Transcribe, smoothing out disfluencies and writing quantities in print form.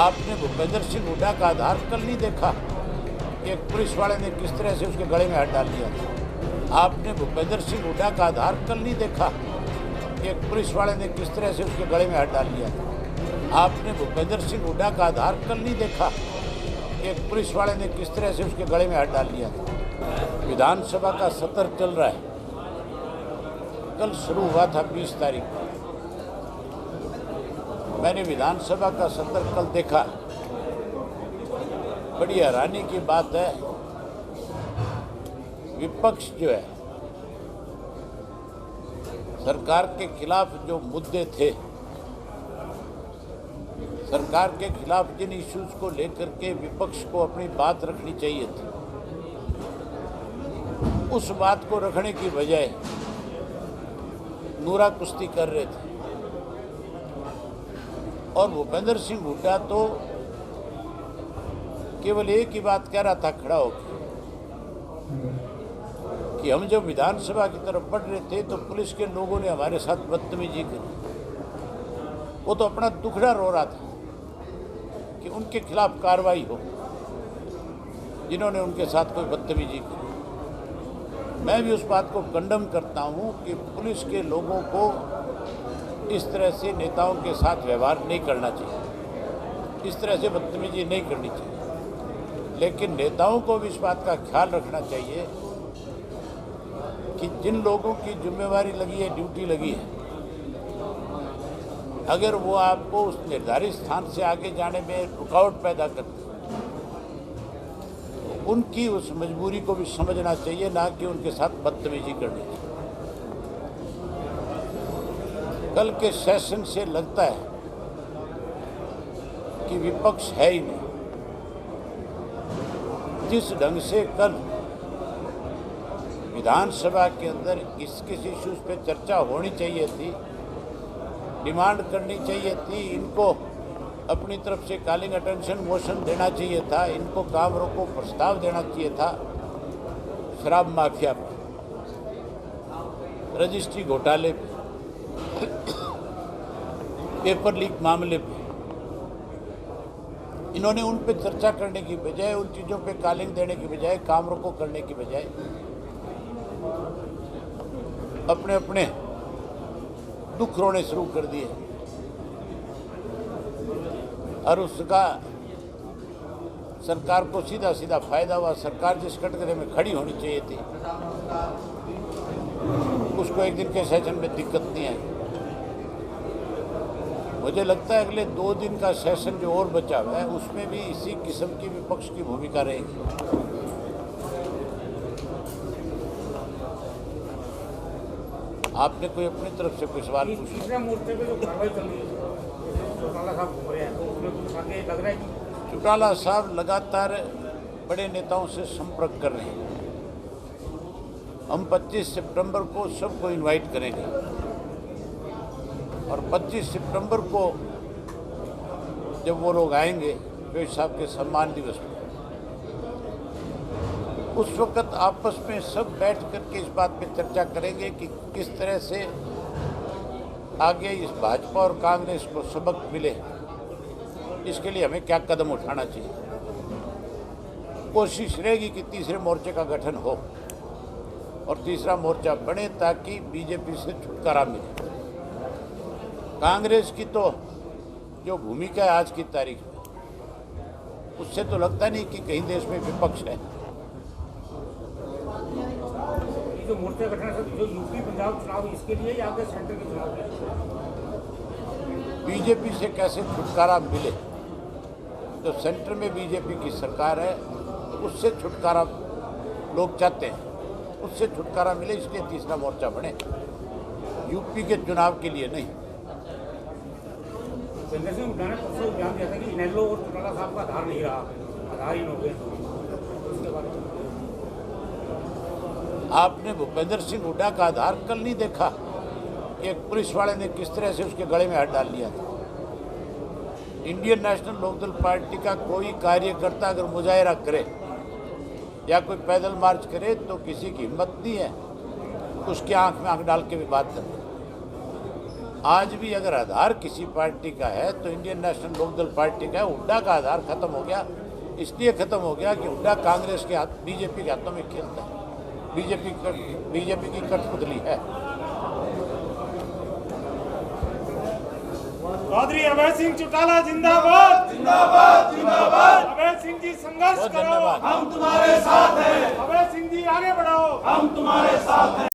आपने भूपेंद्र सिंह हुड्डा का आधार कल नहीं देखा कि एक पुलिस वाले ने किस तरह से उसके गले में हाथ डाल दिया था। आपने भूपेंद्र सिंह हुड्डा का आधार कल नहीं देखा कि एक पुलिस वाले ने किस तरह से उसके गले में हाथ डाल दिया था। आपने भूपेंद्र सिंह हुड्डा का आधार कल नहीं देखा कि एक पुलिस वाले ने किस तरह से उसके गले में हाथ डाल दिया था। विधानसभा का सत्र चल रहा है, कल शुरू हुआ था 20 तारीख को। मैंने विधानसभा का सत्र कल देखा। बड़ी हैरानी की बात है, विपक्ष जो है सरकार के खिलाफ जो मुद्दे थे, सरकार के खिलाफ जिन इश्यूज को लेकर के विपक्ष को अपनी बात रखनी चाहिए थी, उस बात को रखने की बजाय नूरा कुश्ती कर रहे थे। और भूपेंद्र सिंह हुड्डा तो केवल एक ही बात कह रहा था खड़ा होकर कि हम जब विधानसभा की तरफ बढ़ रहे थे तो पुलिस के लोगों ने हमारे साथ बदतमीजी की। वो तो अपना दुखड़ा रो रहा था कि उनके खिलाफ कार्रवाई हो जिन्होंने उनके साथ कोई बदतमीजी की। मैं भी उस बात को कंडम करता हूं कि पुलिस के लोगों को इस तरह से नेताओं के साथ व्यवहार नहीं करना चाहिए, इस तरह से बदतमीजी नहीं करनी चाहिए। लेकिन नेताओं को भी इस बात का ख्याल रखना चाहिए कि जिन लोगों की जिम्मेवारी लगी है, ड्यूटी लगी है, अगर वो आपको उस निर्धारित स्थान से आगे जाने में रुकावट पैदा करते हैं, तो उनकी उस मजबूरी को भी समझना चाहिए, ना कि उनके साथ बदतमीजी करनी चाहिए। कल के सेशन से लगता है कि विपक्ष है ही नहीं। जिस ढंग से कल विधानसभा के अंदर किस इश्यूज पे चर्चा होनी चाहिए थी, डिमांड करनी चाहिए थी, इनको अपनी तरफ से कॉलिंग अटेंशन मोशन देना चाहिए था, इनको काम रोको प्रस्ताव देना चाहिए था, शराब माफिया पर, रजिस्ट्री घोटाले पे, पेपर लीक मामले पे, इन्होंने उन पे चर्चा करने की बजाय, उन चीज़ों पे कॉलिंग देने की बजाय, काम रोको करने की बजाय अपने अपने दुख रोने शुरू कर दिए। और उसका सरकार को सीधा सीधा फायदा हुआ। सरकार जिस कटघरे में खड़ी होनी चाहिए थी, उसको एक दिन के सेशन में दिक्कत नहीं आई। मुझे लगता है अगले 2 दिन का सेशन जो और बचा हुआ है, उसमें भी इसी किस्म की विपक्ष की भूमिका रहेगी। आपने कोई अपनी तरफ से कोई सवाल पूछा? तीसरे मोर्चे पे जो कार्रवाई चल रही है, चौटाला साहब घूम रहे हैं, तो उसमें कुछ आगे लग रहा है कि चौटाला साहब लगातार बड़े नेताओं से संपर्क कर रहे हैं। हम 25 सितंबर को सबको इनवाइट करेंगे और 25 सितंबर को जब वो लोग आएंगे पेश साहब के सम्मान दिवस पर, उस वक्त आपस में सब बैठ करके इस बात पे चर्चा करेंगे कि किस तरह से आगे इस भाजपा और कांग्रेस को सबक मिले, इसके लिए हमें क्या कदम उठाना चाहिए। कोशिश रहेगी कि तीसरे मोर्चे का गठन हो और तीसरा मोर्चा बने ताकि बीजेपी से छुटकारा मिले। कांग्रेस की तो जो भूमिका है आज की तारीख में, उससे तो लगता नहीं कि कहीं देश में विपक्ष है। जो मोर्चा गठन है, जो यूपी पंजाब चुनाव, इसके लिए या आगे सेंटर के चुनाव के लिए? बीजेपी से कैसे छुटकारा मिले, तो सेंटर में बीजेपी की सरकार है, उससे छुटकारा लोग चाहते हैं, उससे छुटकारा मिले, इसलिए तीसरा मोर्चा बने, यूपी के चुनाव के लिए नहीं। संजय सिंह हुड्डा ने परसों बयान दिया था कि इनेलो और चौटाला साहब का आधार नहीं रहा, आधारहीन हो गए। उसके बारे में आपने भूपेंद्र सिंह हुड्डा का आधार कल नहीं देखा कि एक पुलिस वाले ने किस तरह से उसके गले में हाथ डाल लिया था। इंडियन नेशनल लोकदल पार्टी का कोई कार्यकर्ता अगर मुजाहिरा करे या कोई पैदल मार्च करे तो किसी की हिम्मत नहीं है उसकी आंख में आंख डाल के भी बात करते। आज भी अगर आधार किसी पार्टी का है तो इंडियन नेशनल लोकदल पार्टी का है। हुड्डा का आधार खत्म हो गया, इसलिए खत्म हो गया कि हुड्डा कांग्रेस के हाथ, बीजेपी के हाथों में खेलता है। बीजेपी की कठपुतली है। चौधरी अभय सिंह चौटाला जिंदाबाद जिंदाबाद जिंदाबाद। अभय सिंह जी संघर्ष बहुत करो, धन्यवाद। हम तुम्हारे साथ हैं। अभय सिंह जी आगे बढ़ाओ, हम तुम्हारे साथ हैं।